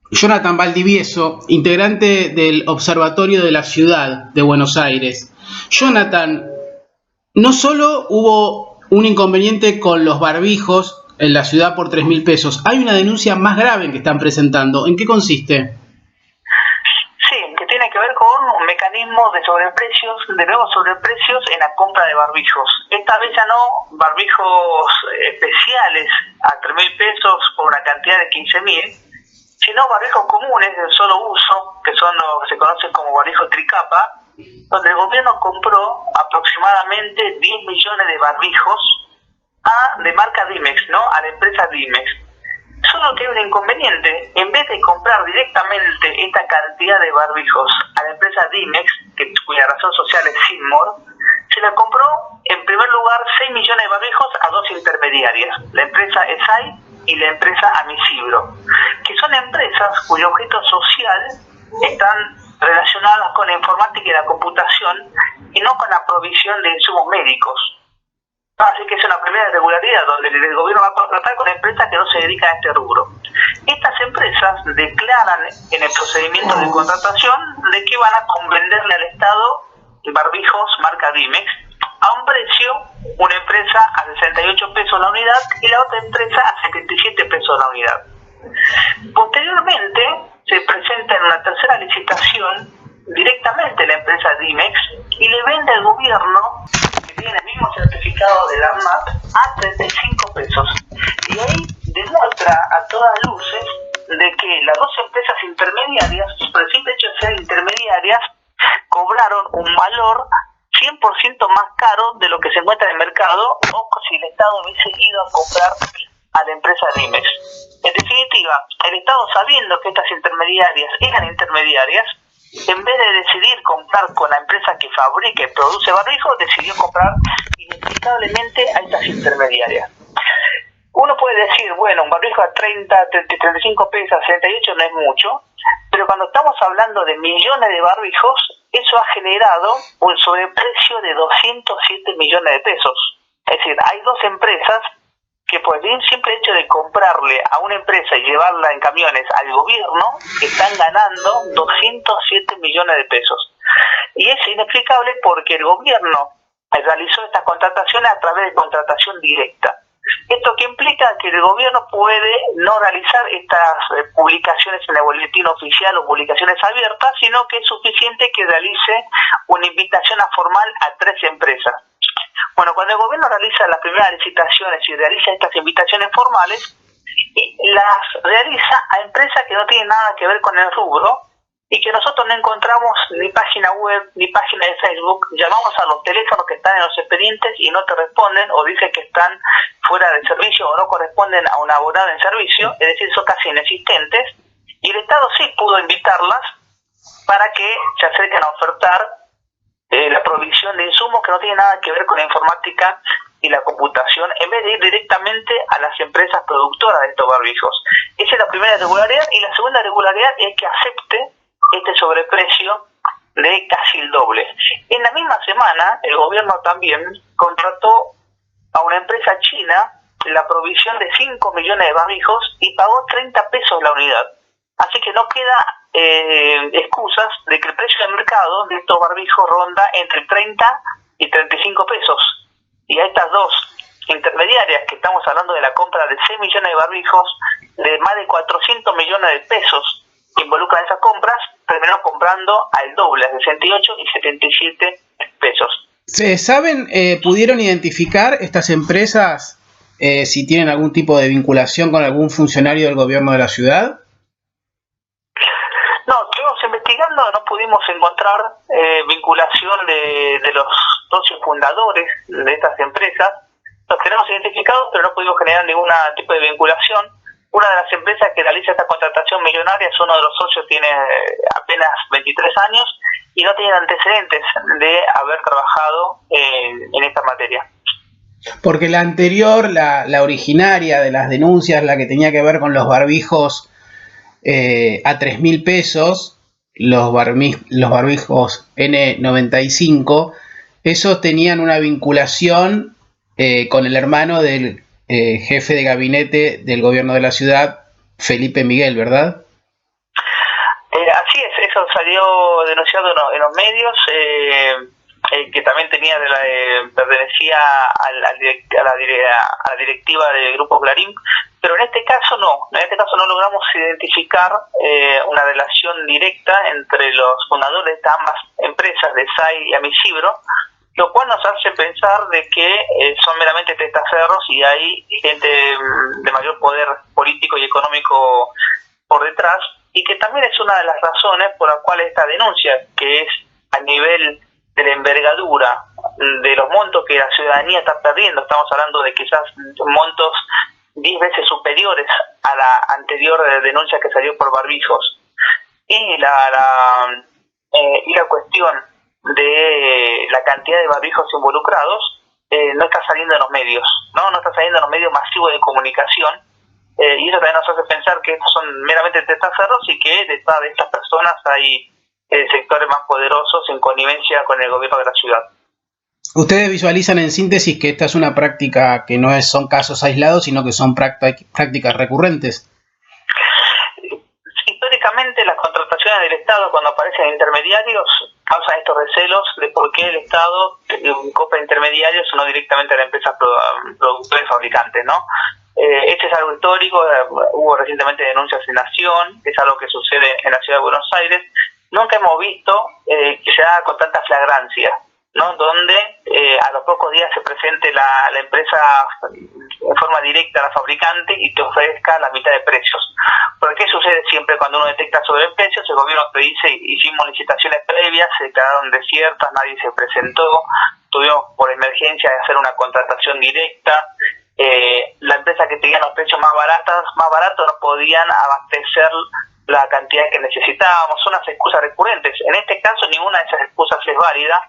Jonathan Valdivieso, integrante del Observatorio de la Ciudad de Buenos Aires. Jonathan, no solo hubo un inconveniente con los barbijos en la ciudad por 3.000 pesos, hay una denuncia más grave que están presentando. ¿En qué consiste? Sí, que tiene que ver con un mecanismo de sobreprecios, de nuevos sobreprecios en la compra de barbijos. Esta vez ya no barbijos especiales a 3.000 pesos por una cantidad de 15.000, sino barbijos comunes de un solo uso, que son los que se conocen como barbijos tricapa, donde el gobierno compró aproximadamente 10 millones de barbijos de marca Dimex, ¿no? A la empresa Dimex. Solo que hay un inconveniente: en vez de comprar directamente esta cantidad de barbijos a la empresa Dimex, cuya razón social es Sinmor, se la compró en primer lugar 6 millones de barbijos a dos intermediarias, la empresa ESAI y la empresa Amicibro, que son empresas cuyo objeto social están relacionadas con la informática y la computación y no con la provisión de insumos médicos. Así que es una primera irregularidad donde el gobierno va a contratar con empresas que no se dedican a este rubro. Estas empresas declaran en el procedimiento de contratación de que van a convenderle al Estado barbijos marca Dimex a un precio, una empresa a 68 pesos la unidad y la otra empresa a 77 pesos la unidad. Posteriormente se presenta en una tercera licitación directamente la empresa Dimex y le vende al gobierno, que tiene el mismo certificado de la ANMAT, a 35 pesos. Y ahí demuestra a todas luces de que las dos empresas intermediarias, por el simple hecho de ser intermediarias, cobraron un valor 100% más caro de lo que se encuentra en el mercado, o si el Estado hubiese ido a comprar a la empresa Dimex. En definitiva, el Estado, sabiendo que estas intermediarias eran intermediarias, en vez de decidir comprar con la empresa que fabrica y produce barbijos, decidió comprar inexplicablemente a estas intermediarias. Uno puede decir, bueno, un barbijo a 30, 35 pesos, 68 no es mucho, pero cuando estamos hablando de millones de barbijos, eso ha generado un sobreprecio de 207 millones de pesos. Es decir, hay dos empresas que por el simple hecho de comprarle a una empresa y llevarla en camiones al gobierno, están ganando 207 millones de pesos. Y es inexplicable porque el gobierno realizó estas contrataciones a través de contratación directa. Esto que implica que el gobierno puede no realizar estas publicaciones en el boletín oficial o publicaciones abiertas, sino que es suficiente que realice una invitación formal a 3 empresas. Bueno, cuando el gobierno realiza las primeras licitaciones y realiza estas invitaciones formales, las realiza a empresas que no tienen nada que ver con el rubro y que nosotros no encontramos ni página web ni página de Facebook. Llamamos a los teléfonos que están en los expedientes y no te responden, o dicen que están fuera de servicio o no corresponden a un abonado en servicio, es decir, son casi inexistentes, y el Estado sí pudo invitarlas para que se acerquen a ofertar la provisión de insumos que no tienen nada que ver con la informática y la computación, en vez de ir directamente a las empresas productoras de estos barbijos. Esa es la primera irregularidad, y la segunda irregularidad es que acepte este sobreprecio de casi el doble. En la misma semana, el gobierno también contrató a una empresa china la provisión de 5 millones de barbijos y pagó 30 pesos la unidad. Así que no queda excusas de que el precio de mercado de estos barbijos ronda entre 30 y 35 pesos. Y a estas dos intermediarias, que estamos hablando de la compra de 6 millones de barbijos, de más de 400 millones de pesos que involucran esas compras, terminó comprando al doble, a 68 y 77 pesos. ¿Saben, pudieron identificar estas empresas si tienen algún tipo de vinculación con algún funcionario del gobierno de la ciudad? No, estuvimos investigando, no pudimos encontrar vinculación de los socios fundadores de estas empresas. Los tenemos identificados, pero no pudimos generar ningún tipo de vinculación. Una de las empresas que realiza esta contratación millonaria, es uno de los socios, tiene apenas 23 años y no tiene antecedentes de haber trabajado en esta materia. Porque la anterior, la originaria de las denuncias, la que tenía que ver con los barbijos a 3.000 pesos, los barbijos N95, esos tenían una vinculación con el hermano del jefe de gabinete del gobierno de la ciudad, Felipe Miguel, ¿verdad? Así es, eso salió denunciado en los medios, que también pertenecía a la directiva del Grupo Clarín, pero en este caso no logramos identificar una relación directa entre los fundadores de estas ambas empresas, de SAI y Amicibro, lo cual nos hace pensar de que son meramente testaferros y hay gente de mayor poder político y económico por detrás, y que también es una de las razones por las cuales esta denuncia, que es a nivel de la envergadura de los montos que la ciudadanía está perdiendo, estamos hablando de quizás montos 10 veces superiores a la anterior denuncia que salió por barbijos, y la cuestión de la cantidad de barbijos involucrados no está saliendo en los medios, no está saliendo en los medios masivos de comunicación, y eso también nos hace pensar que estos son meramente testaferros y que detrás de estas personas hay sectores más poderosos en connivencia con el gobierno de la ciudad. Ustedes visualizan en síntesis que esta es una práctica que no son casos aislados, sino que son prácticas recurrentes. Históricamente las contrataciones del Estado, cuando aparecen intermediarios, causan estos recelos de por qué el Estado compra intermediarios o no directamente a la empresa productora y fabricante, ¿no? Este es algo histórico, hubo recientemente denuncias en Nación, es algo que sucede en la ciudad de Buenos Aires. Nunca hemos visto que se haga con tanta flagrancia, ¿no? Donde a los pocos días se presente la empresa en forma directa a la fabricante y te ofrezca la mitad de precios. ¿Por qué sucede siempre cuando uno detecta sobreprecios? El gobierno te dice, hicimos licitaciones previas, se declararon desiertas, nadie se presentó, tuvimos por emergencia de hacer una contratación directa, la empresa que tenía los precios más baratos no podían abastecer la cantidad que necesitábamos. Son unas excusas recurrentes. En este caso ninguna de esas excusas es válida,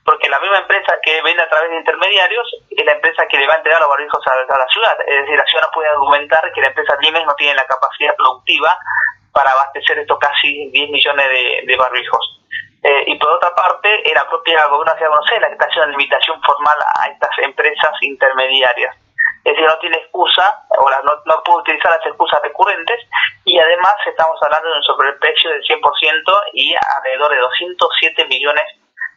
porque la misma empresa que vende a través de intermediarios es la empresa que le va a entregar los barbijos a la ciudad. Es decir, la ciudad no puede argumentar que la empresa Nimes no tiene la capacidad productiva para abastecer estos casi 10 millones de barbijos. Y por otra parte, es la propia gobierno de la ciudad de Buenos Aires la que está haciendo una limitación formal a estas empresas intermediarias. Es decir, no tiene excusa, o no puede utilizar las excusas recurrentes, y además estamos hablando de un sobreprecio del 100% y alrededor de 207 millones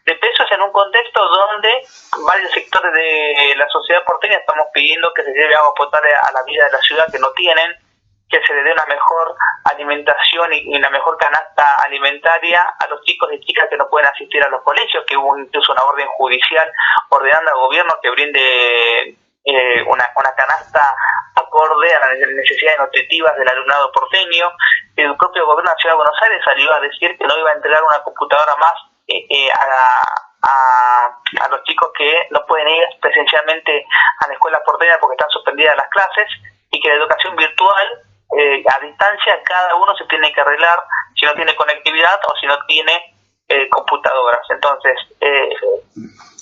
de pesos en un contexto donde varios sectores de la sociedad porteña estamos pidiendo que se lleve agua potable a la vida de la ciudad que no tienen, que se le dé una mejor alimentación y una mejor canasta alimentaria a los chicos y chicas que no pueden asistir a los colegios, que hubo incluso una orden judicial ordenando al gobierno que brinde una canasta acorde a las necesidades nutritivas del alumnado porteño. El propio gobierno de la Ciudad de Buenos Aires salió a decir que no iba a entregar una computadora más a los chicos que no pueden ir presencialmente a la escuela porteña porque están suspendidas las clases, y que la educación virtual a distancia cada uno se tiene que arreglar si no tiene conectividad o si no tiene computadoras. Entonces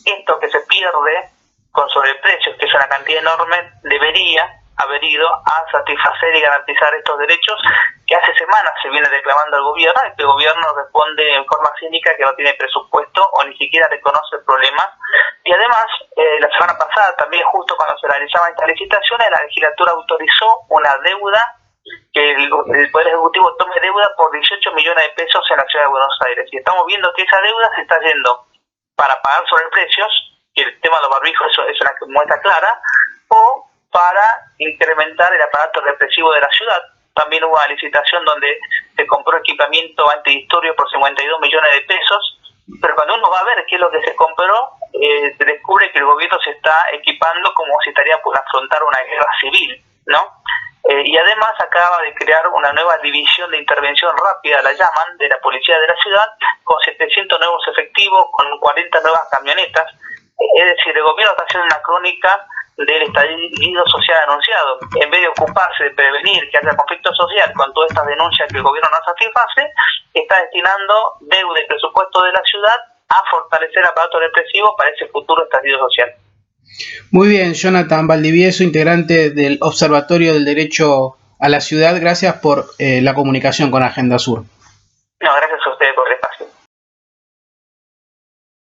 esto que se pierde con sobreprecios, que es una cantidad enorme, debería haber ido a satisfacer y garantizar estos derechos que hace semanas se viene reclamando al gobierno, y que el gobierno responde en forma cínica que no tiene presupuesto o ni siquiera reconoce el problema. Y además, la semana pasada, también justo cuando se realizaban estas licitaciones, la legislatura autorizó una deuda, que el Poder Ejecutivo tome deuda por 18 millones de pesos en la Ciudad de Buenos Aires. Y estamos viendo que esa deuda se está yendo para pagar sobreprecios, y el tema de los barbijos es una muestra clara, o para incrementar el aparato represivo de la ciudad. También hubo una licitación donde se compró equipamiento antidisturbios por 52 millones de pesos, pero cuando uno va a ver qué es lo que se compró, se descubre que el gobierno se está equipando como si estaría por afrontar una guerra civil, ¿no? Y además acaba de crear una nueva división de intervención rápida, la llaman, de la policía de la ciudad, con 700 nuevos efectivos, con 40 nuevas camionetas. Es decir, el gobierno está haciendo una crónica del estallido social anunciado. En vez de ocuparse de prevenir que haya conflicto social con todas estas denuncias que el gobierno no satisface, está destinando deuda y presupuesto de la ciudad a fortalecer el aparato represivo para ese futuro estallido social. Muy bien, Jonathan Valdivieso, integrante del Observatorio del Derecho a la Ciudad. Gracias por la comunicación con Agenda Sur. No, gracias a ustedes por el espacio.